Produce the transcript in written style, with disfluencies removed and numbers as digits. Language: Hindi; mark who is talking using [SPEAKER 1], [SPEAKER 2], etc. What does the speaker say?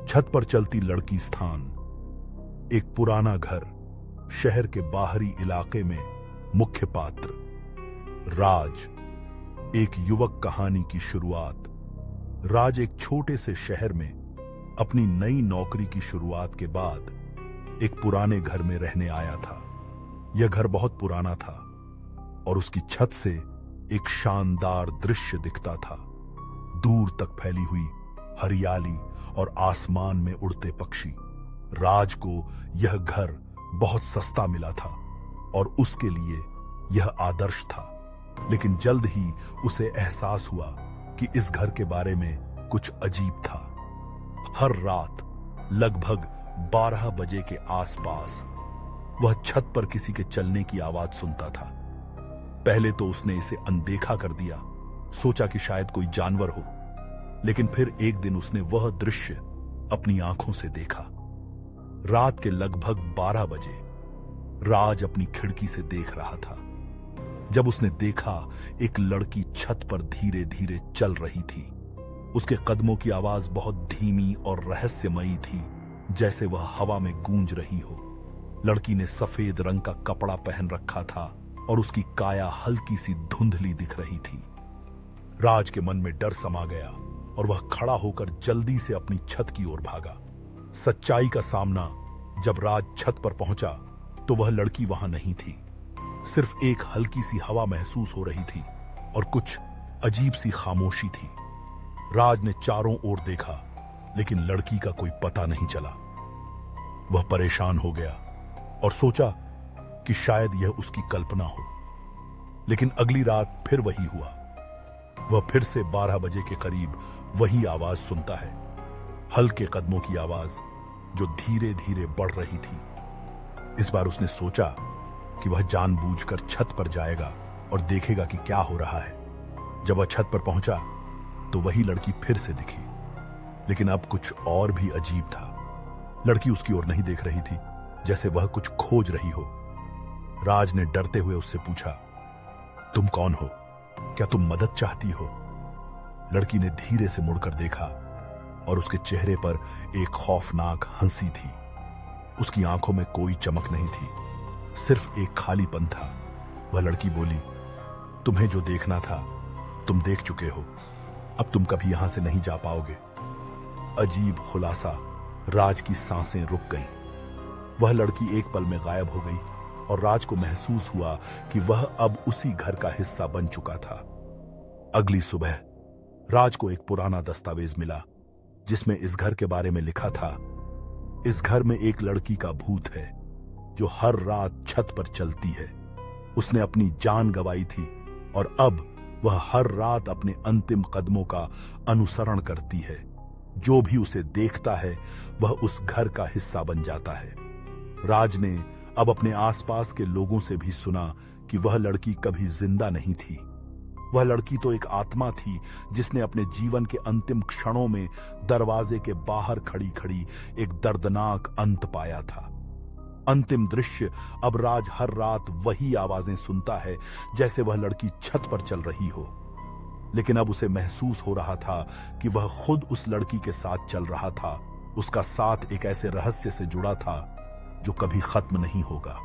[SPEAKER 1] छत पर चलती लड़की स्थान। एक पुराना घर, शहर के बाहरी इलाके में। मुख्य पात्र राज। एक युवक कहानी की शुरुआत। राज एक छोटे से शहर में अपनी नई नौकरी की शुरुआत के बाद एक पुराने घर में रहने आया था। यह घर बहुत पुराना था और उसकी छत से एक शानदार दृश्य दिखता था। दूर तक फैली हुई हरियाली और आसमान में उड़ते पक्षी। राज को यह घर बहुत सस्ता मिला था और उसके लिए यह आदर्श था। लेकिन जल्द ही उसे एहसास हुआ कि इस घर के बारे में कुछ अजीब था। हर रात लगभग 12 बजे के आसपास वह छत पर किसी के चलने की आवाज सुनता था। पहले तो उसने इसे अनदेखा कर दिया, सोचा कि शायद कोई जानवर हो। लेकिन फिर एक दिन उसने वह दृश्य अपनी आंखों से देखा। रात के लगभग 12 बजे राज अपनी खिड़की से देख रहा था जब उसने देखा एक लड़की छत पर धीरे धीरे चल रही थी। उसके कदमों की आवाज बहुत धीमी और रहस्यमयी थी, जैसे वह हवा में गूंज रही हो। लड़की ने सफेद रंग का कपड़ा पहन रखा था और उसकी काया हल्की सी धुंधली दिख रही थी। राज के मन में डर समा गया और वह खड़ा होकर जल्दी से अपनी छत की ओर भागा। सच्चाई का सामना जब राज छत पर पहुंचा तो वह लड़की वहां नहीं थी। सिर्फ एक हल्की सी हवा महसूस हो रही थी और कुछ अजीब सी खामोशी थी। राज ने चारों ओर देखा, लेकिन लड़की का कोई पता नहीं चला। वह परेशान हो गया और सोचा कि शायद यह उसकी कल्पना हो। लेकिन अगली रात फिर वही हुआ। वह फिर से 12 बजे के करीब वही आवाज सुनता है, हल्के कदमों की आवाज जो धीरे धीरे बढ़ रही थी। इस बार उसने सोचा कि वह जानबूझकर छत पर जाएगा और देखेगा कि क्या हो रहा है। जब वह छत पर पहुंचा तो वही लड़की फिर से दिखी, लेकिन अब कुछ और भी अजीब था। लड़की उसकी ओर नहीं देख रही थी, जैसे वह कुछ खोज रही हो। राज ने डरते हुए उससे पूछा, तुम कौन हो? क्या तुम मदद चाहती हो? लड़की ने धीरे से मुड़कर देखा और उसके चेहरे पर एक खौफनाक हंसी थी। उसकी आंखों में कोई चमक नहीं थी, सिर्फ एक खालीपन था। वह लड़की बोली, तुम्हें जो देखना था तुम देख चुके हो, अब तुम कभी यहां से नहीं जा पाओगे। अजीब खुलासा। राज की सांसें रुक गईं। वह लड़की एक पल में गायब हो गई और राज को महसूस हुआ कि वह अब उसी घर का हिस्सा बन चुका था। अगली सुबह राज को एक पुराना दस्तावेज मिला जिसमें इस घर के बारे में लिखा था, इस घर में एक लड़की का भूत है जो हर रात छत पर चलती है। उसने अपनी जान गंवाई थी और अब वह हर रात अपने अंतिम कदमों का अनुसरण करती है। जो भी उसे देखता है वह उस घर का हिस्सा बन जाता है। राज ने अब अपने आसपास के लोगों से भी सुना कि वह लड़की कभी जिंदा नहीं थी। वह लड़की तो एक आत्मा थी जिसने अपने जीवन के अंतिम क्षणों में दरवाजे के बाहर खड़ी खड़ी एक दर्दनाक अंत पाया था। अंतिम दृश्य। अब राज हर रात वही आवाजें सुनता है, जैसे वह लड़की छत पर चल रही हो। लेकिन अब उसे महसूस हो रहा था कि वह खुद उस लड़की के साथ चल रहा था। उसका साथ एक ऐसे रहस्य से जुड़ा था जो कभी खत्म नहीं होगा।